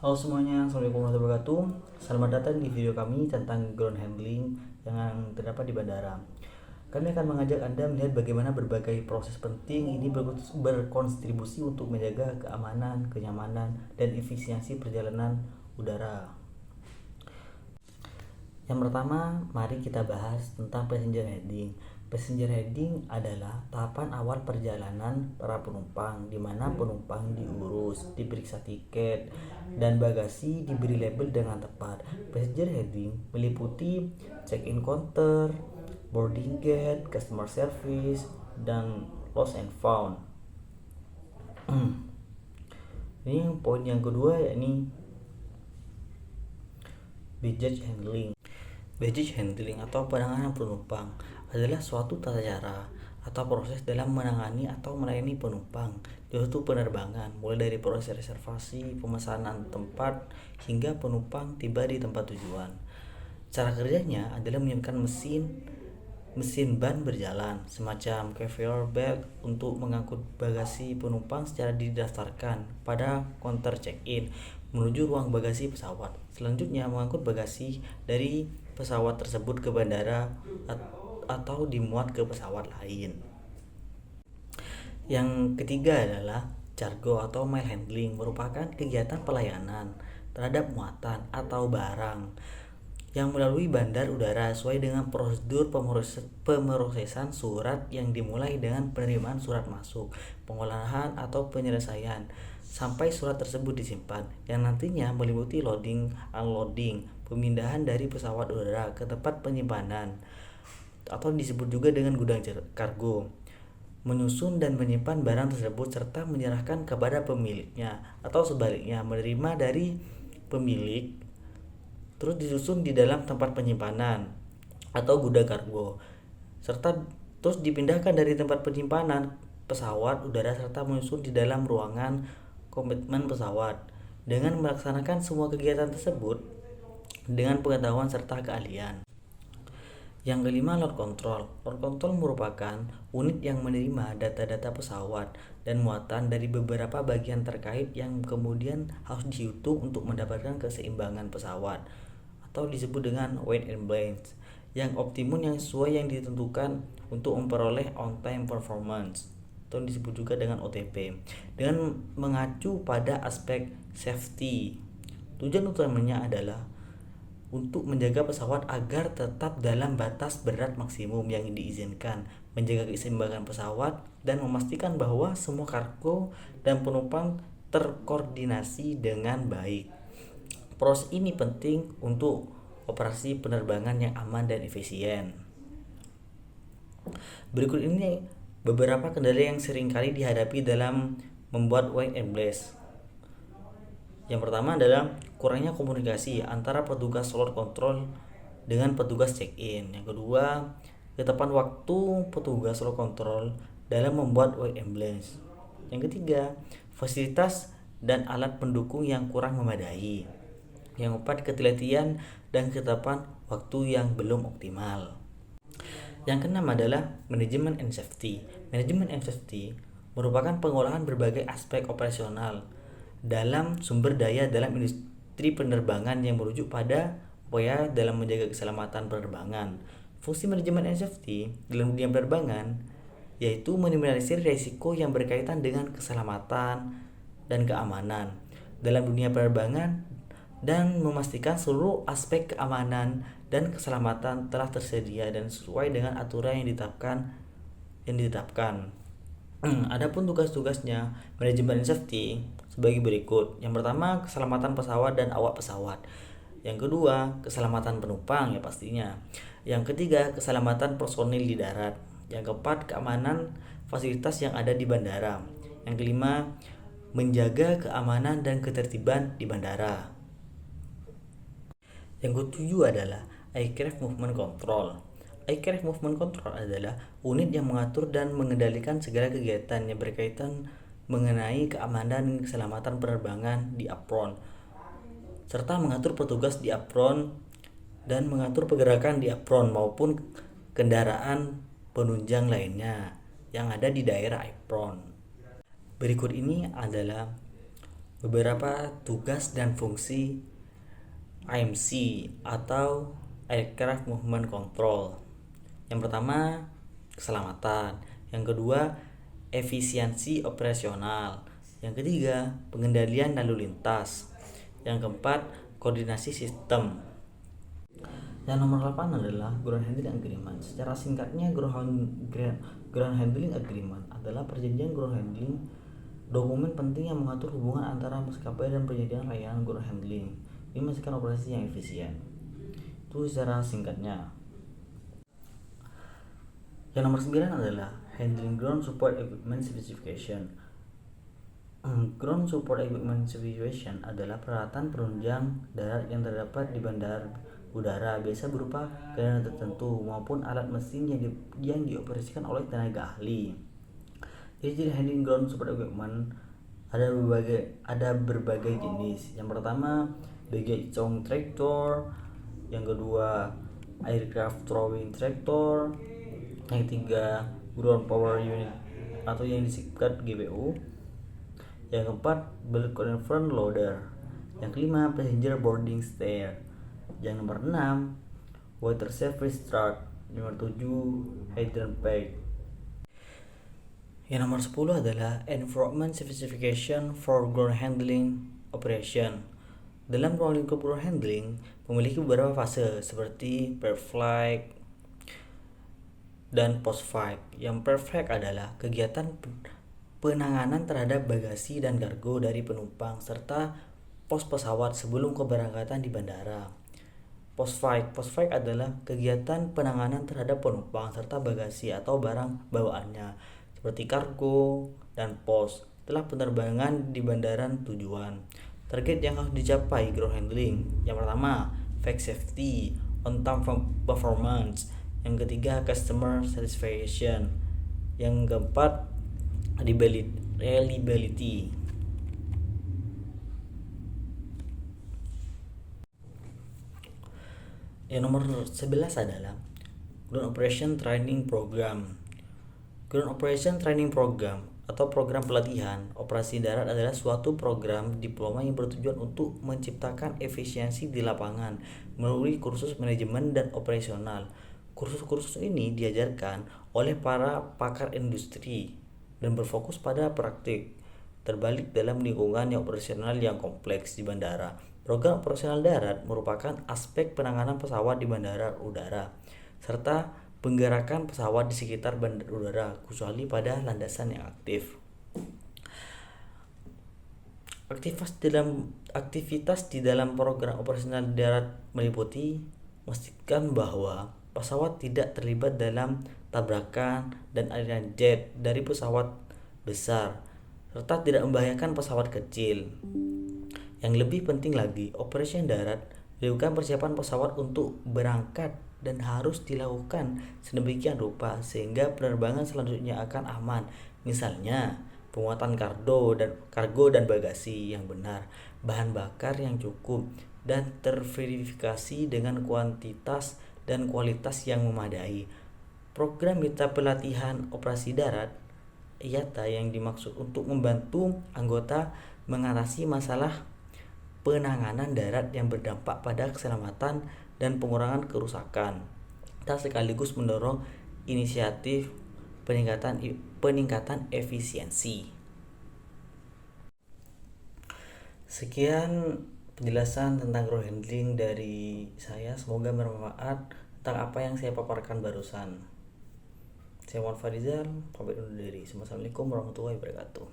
Halo semuanya, Assalamualaikum warahmatullahi wabarakatuh. Selamat datang di video kami tentang ground handling yang terdapat di bandara. Kami akan mengajak Anda melihat bagaimana berbagai proses penting ini berkontribusi untuk menjaga keamanan, kenyamanan, dan efisiensi perjalanan udara. Yang pertama, mari kita bahas tentang passenger handling. Passenger handling adalah tahapan awal perjalanan para penumpang, di mana penumpang diurus, diperiksa tiket, dan bagasi diberi label dengan tepat. Passenger handling meliputi check-in counter, boarding gate, customer service, dan lost and found. Ini poin yang kedua, yakni baggage handling. Baggage handling atau penanganan penumpang adalah suatu tata cara atau proses dalam menangani atau melayani penumpang di suatu penerbangan, mulai dari proses reservasi, pemesanan tempat, hingga penumpang tiba di tempat tujuan. Cara kerjanya adalah menyiapkan mesin ban berjalan, semacam conveyor belt untuk mengangkut bagasi penumpang secara didaftarkan pada counter check-in menuju ruang bagasi pesawat. Selanjutnya mengangkut bagasi dari pesawat tersebut ke bandara atau dimuat ke pesawat lain. Yang ketiga adalah cargo atau mail handling, merupakan kegiatan pelayanan terhadap muatan atau barang yang melalui bandar udara sesuai dengan prosedur pemrosesan surat yang dimulai dengan penerimaan surat masuk, pengolahan atau penyelesaian sampai surat tersebut disimpan, yang nantinya meliputi loading, unloading, pemindahan dari pesawat udara ke tempat penyimpanan atau disebut juga dengan gudang kargo, menyusun dan menyimpan barang tersebut serta menyerahkan kepada pemiliknya, atau sebaliknya menerima dari pemilik terus disusun di dalam tempat penyimpanan atau gudang kargo, serta terus dipindahkan dari tempat penyimpanan pesawat udara serta menyusun di dalam ruangan komitmen pesawat. Dengan melaksanakan semua kegiatan tersebut dengan pengetahuan serta keahlian. Yang kelima, load control. Load control merupakan unit yang menerima data-data pesawat dan muatan dari beberapa bagian terkait yang kemudian harus dihitung untuk mendapatkan keseimbangan pesawat, atau disebut dengan weight and balance, yang optimum yang sesuai yang ditentukan untuk memperoleh on time performance, atau disebut juga dengan OTP, dengan mengacu pada aspek safety. Tujuan utamanya adalah untuk menjaga pesawat agar tetap dalam batas berat maksimum yang diizinkan, menjaga keseimbangan pesawat, dan memastikan bahwa semua kargo dan penumpang terkoordinasi dengan baik. Proses ini penting untuk operasi penerbangan yang aman dan efisien. Berikut ini beberapa kendala yang seringkali dihadapi dalam membuat weight and balance. Yang pertama adalah kurangnya komunikasi antara petugas load control dengan petugas check-in. Yang kedua, ketepatan waktu petugas load control dalam membuat weight and balance. Yang ketiga, fasilitas dan alat pendukung yang kurang memadai. Yang keempat, ketelitian dan ketetapan waktu yang belum optimal. Yang keenam adalah manajemen and safety. Manajemen and safety merupakan pengolahan berbagai aspek operasional dalam sumber daya dalam industri penerbangan yang merujuk pada upaya dalam menjaga keselamatan penerbangan. Fungsi manajemen and safety dalam dunia penerbangan yaitu meminimalisir risiko yang berkaitan dengan keselamatan dan keamanan dalam dunia penerbangan dan memastikan seluruh aspek keamanan dan keselamatan telah tersedia dan sesuai dengan aturan yang ditetapkan. Adapun tugas-tugasnya manajemen safety sebagai berikut. Yang pertama, keselamatan pesawat dan awak pesawat. Yang kedua, keselamatan penumpang ya pastinya. Yang ketiga, keselamatan personil di darat. Yang keempat, keamanan fasilitas yang ada di bandara. Yang kelima, menjaga keamanan dan ketertiban di bandara. Yang ketujuh adalah Aircraft Movement Control. Aircraft Movement Control adalah unit yang mengatur dan mengendalikan segala kegiatan yang berkaitan mengenai keamanan dan keselamatan penerbangan di apron, serta mengatur petugas di apron dan mengatur pergerakan di apron maupun kendaraan penunjang lainnya yang ada di daerah apron. Berikut ini adalah Beberapa tugas dan fungsi AMC atau Aircraft Movement Control. Yang pertama, keselamatan. Yang kedua, efisiensi operasional. Yang ketiga, pengendalian lalu lintas. Yang keempat, koordinasi sistem. Yang nomor 8 adalah Ground Handling Agreement. Secara singkatnya, Ground Handling Agreement adalah perjanjian ground handling, dokumen penting yang mengatur hubungan antara maskapai dan penyediaan layanan ground handling ini memastikan operasi yang efisien. Itu secara singkatnya. Yang nomor 9 adalah Handling Ground Support Equipment Specification. Ground Support Equipment Specification adalah peralatan penunjang darat yang terdapat di bandar udara, biasa berupa kendaraan tertentu maupun alat mesin yang dioperasikan oleh tenaga ahli. Jadi handling ground support equipment ada berbagai jenis. Yang pertama, baggage towing tractor. Yang kedua, aircraft throwing tractor. Yang ketiga, ground power unit atau yang disingkat GPU. Yang keempat, bulk converter loader. Yang kelima, passenger boarding stair. Yang nomor 6, water service truck. Nomor 7, hydrant bag. Yang nomor 10 adalah Environment Specification for Ground Handling Operation. Dalam ground handling memiliki beberapa fase seperti pre-flight dan post-flight. Yang pre-flight adalah kegiatan penanganan terhadap bagasi dan kargo dari penumpang serta pos pesawat sebelum keberangkatan di bandara. Post-flight adalah kegiatan penanganan terhadap penumpang serta bagasi atau barang bawaannya seperti kargo dan pos setelah penerbangan di bandara tujuan. Target yang harus dicapai ground handling. Yang pertama, flight safety, on time performance. Yang ketiga, customer satisfaction. Yang keempat, reliability. Yang nomor 11 adalah Ground Operation Training Program. Ground Operation Training Program atau program pelatihan operasi darat adalah suatu program diploma yang bertujuan untuk menciptakan efisiensi di lapangan melalui kursus manajemen dan operasional. Kursus-kursus ini diajarkan oleh para pakar industri dan berfokus pada praktik terbalik dalam lingkungan yang operasional yang kompleks di bandara. Program operasional darat merupakan aspek penanganan pesawat di bandara udara serta penggerakan pesawat di sekitar bandar udara kecuali pada landasan yang aktif. Aktivitas di dalam program operasional darat meliputi memastikan bahwa pesawat tidak terlibat dalam tabrakan dan aliran jet dari pesawat besar serta tidak membahayakan pesawat kecil. Yang lebih penting lagi, operasi darat dilakukan persiapan pesawat untuk berangkat dan harus dilakukan sedemikian rupa sehingga penerbangan selanjutnya akan aman. Misalnya, penguatan kargo dan bagasi yang benar, bahan bakar yang cukup, dan terverifikasi dengan kuantitas dan kualitas yang memadai. Program mitra pelatihan operasi darat IATA yang dimaksud untuk membantu anggota mengatasi masalah penanganan darat yang berdampak pada keselamatan dan pengurangan kerusakan, dan sekaligus mendorong inisiatif peningkatan efisiensi. Sekian penjelasan tentang ground handling dari saya, semoga bermanfaat tentang apa yang saya paparkan barusan. Saya Muhammad Farizal, pamit undur diri. Assalamualaikum warahmatullahi wabarakatuh.